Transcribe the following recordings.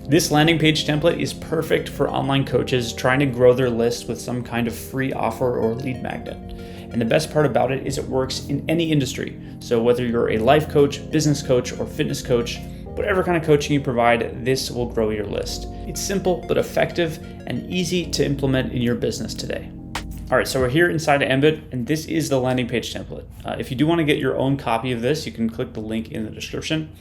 This landing page template is perfect for online coaches trying to grow their list with some kind of free offer or lead magnet. And the best part about it is it works in any industry. So whether you're a life coach, business coach, or fitness coach, whatever kind of coaching you provide, this will grow your list. It's simple but effective and easy to implement in your business today. All right, so we're here inside of Embed, and this is the landing page template. If you do want to get your own copy of this, you can click the link in the description.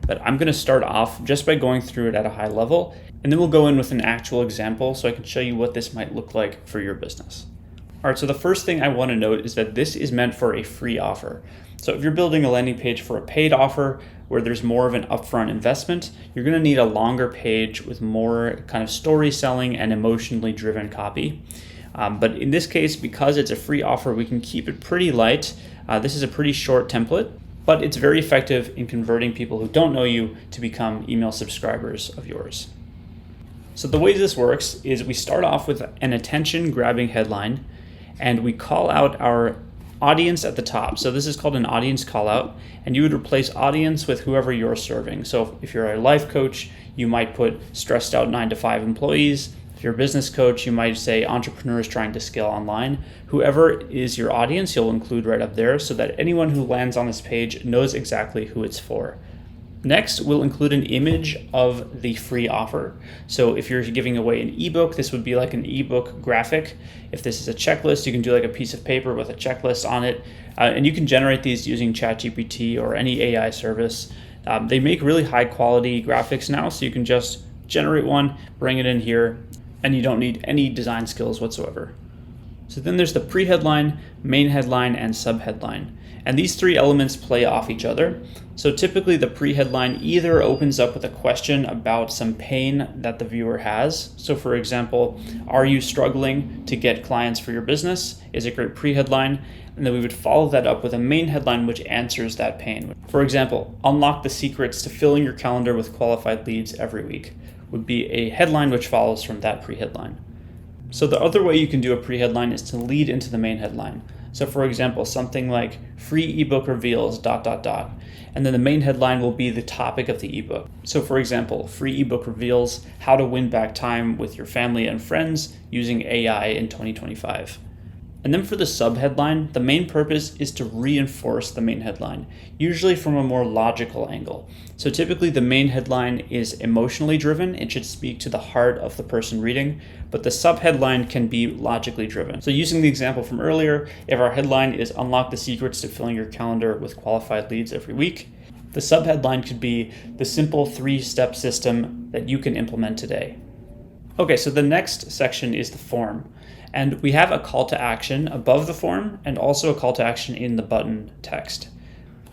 But I'm going to start off just by going through it at a high level, and then we'll go in with an actual example so I can show you what this might look like for your business. All right, so the first thing I want to note is that this is meant for a free offer. So if you're building a landing page for a paid offer where there's more of an upfront investment, you're going to need a longer page with more kind of story selling and emotionally driven copy. But in this case, because it's a free offer, we can keep it pretty light. This is a pretty short template, but it's very effective in converting people who don't know you to become email subscribers of yours. So the way this works is we start off with an attention-grabbing headline, and we call out our audience at the top. So this is called an audience call out, and you would replace audience with whoever you're serving. So if you're a life coach, you might put stressed out 9-to-5 employees. If you're a business coach, you might say entrepreneurs trying to scale online. Whoever is your audience, you'll include right up there so that anyone who lands on this page knows exactly who it's for. Next, we'll include an image of the free offer. So if you're giving away an ebook, this would be like an ebook graphic. If this is a checklist, you can do like a piece of paper with a checklist on it. And you can generate these using ChatGPT or any AI service. They make really high quality graphics now, so you can just generate one, bring it in here, and you don't need any design skills whatsoever. So then there's the pre-headline, main headline, and sub-headline. And these three elements play off each other. So typically the pre-headline either opens up with a question about some pain that the viewer has. So for example, are you struggling to get clients for your business? Is a great pre-headline. And then we would follow that up with a main headline which answers that pain. For example, unlock the secrets to filling your calendar with qualified leads every week would be a headline which follows from that pre-headline. So the other way you can do a pre-headline is to lead into the main headline. So for example, something like free ebook reveals ... And then the main headline will be the topic of the ebook. So for example, free ebook reveals how to win back time with your family and friends using AI in 2025. And then for the sub-headline, the main purpose is to reinforce the main headline, usually from a more logical angle. So typically the main headline is emotionally driven. It should speak to the heart of the person reading, but the sub-headline can be logically driven. So using the example from earlier, if our headline is unlock the secrets to filling your calendar with qualified leads every week, the sub-headline could be the simple 3-step system that you can implement today. Okay, so the next section is the form. And we have a call to action above the form and also a call to action in the button text.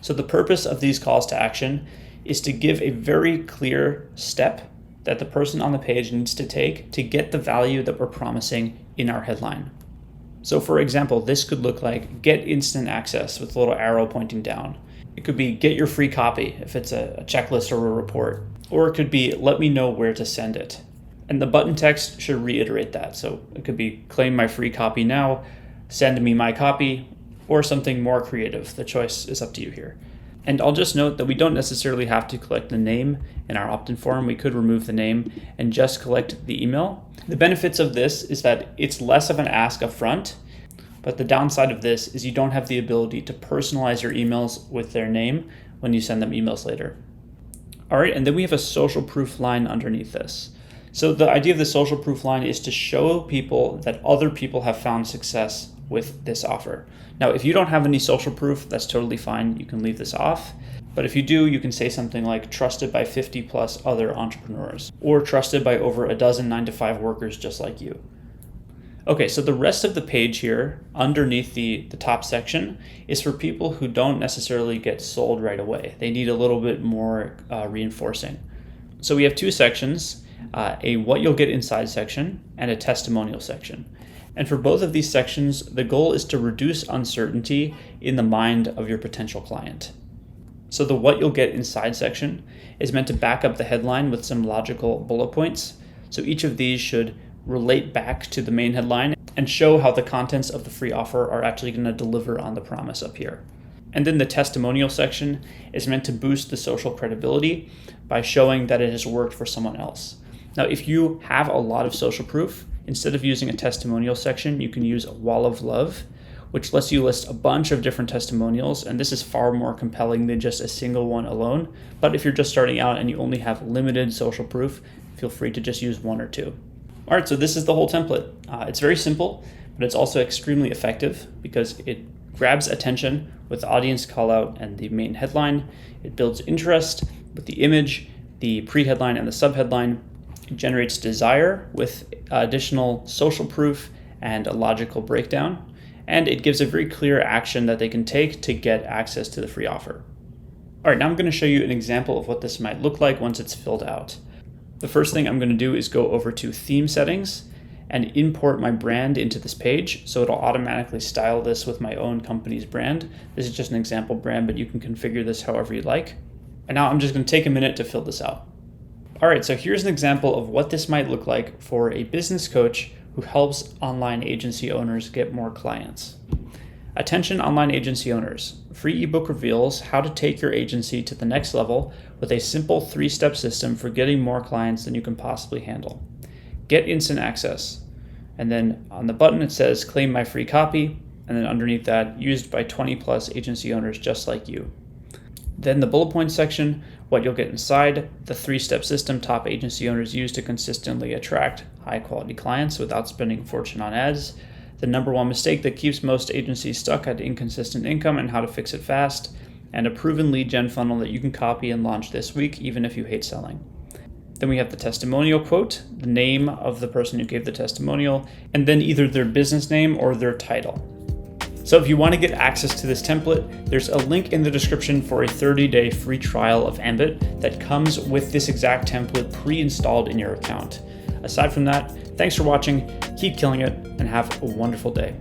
So the purpose of these calls to action is to give a very clear step that the person on the page needs to take to get the value that we're promising in our headline. So for example, this could look like get instant access with a little arrow pointing down. It could be get your free copy if it's a checklist or a report. Or it could be let me know where to send it. And the button text should reiterate that. So it could be claim my free copy now, send me my copy, or something more creative. The choice is up to you here. And I'll just note that we don't necessarily have to collect the name in our opt-in form. We could remove the name and just collect the email. The benefits of this is that it's less of an ask up front, but the downside of this is you don't have the ability to personalize your emails with their name when you send them emails later. All right, and then we have a social proof line underneath this. So the idea of the social proof line is to show people that other people have found success with this offer. Now, if you don't have any social proof, that's totally fine. You can leave this off. But if you do, you can say something like trusted by 50 plus other entrepreneurs or trusted by over a dozen 9-to-5 workers just like you. Okay, so the rest of the page here underneath the top section is for people who don't necessarily get sold right away. They need a little bit more reinforcing. So we have two sections. A what you'll get inside section and a testimonial section. And for both of these sections, the goal is to reduce uncertainty in the mind of your potential client. So the what you'll get inside section is meant to back up the headline with some logical bullet points. So each of these should relate back to the main headline and show how the contents of the free offer are actually going to deliver on the promise up here. And then the testimonial section is meant to boost the social credibility by showing that it has worked for someone else. Now, if you have a lot of social proof, instead of using a testimonial section, you can use a wall of love, which lets you list a bunch of different testimonials, and this is far more compelling than just a single one alone. But if you're just starting out and you only have limited social proof, feel free to just use one or two. All right, so this is the whole template. It's very simple, but it's also extremely effective because it grabs attention with the audience call out and the main headline. It builds interest with the image, the pre-headline and the sub-headline. It generates desire with additional social proof and a logical breakdown. And it gives a very clear action that they can take to get access to the free offer. All right, now I'm going to show you an example of what this might look like once it's filled out. The first thing I'm going to do is go over to theme settings and import my brand into this page. So it'll automatically style this with my own company's brand. This is just an example brand, but you can configure this however you like. And now I'm just going to take a minute to fill this out. All right, so here's an example of what this might look like for a business coach who helps online agency owners get more clients. Attention online agency owners. Free ebook reveals how to take your agency to the next level with a simple 3-step system for getting more clients than you can possibly handle. Get instant access. And then on the button it says claim my free copy, and then underneath that, used by 20 plus agency owners just like you. Then the bullet points section, what you'll get inside, the 3-step system top agency owners use to consistently attract high quality clients without spending a fortune on ads, the number one mistake that keeps most agencies stuck at inconsistent income and how to fix it fast, and a proven lead gen funnel that you can copy and launch this week even if you hate selling. Then we have the testimonial quote, the name of the person who gave the testimonial, and then either their business name or their title. So if you want to get access to this template, there's a link in the description for a 30-day free trial of Ambit that comes with this exact template pre-installed in your account. Aside from that, thanks for watching, keep killing it, and have a wonderful day.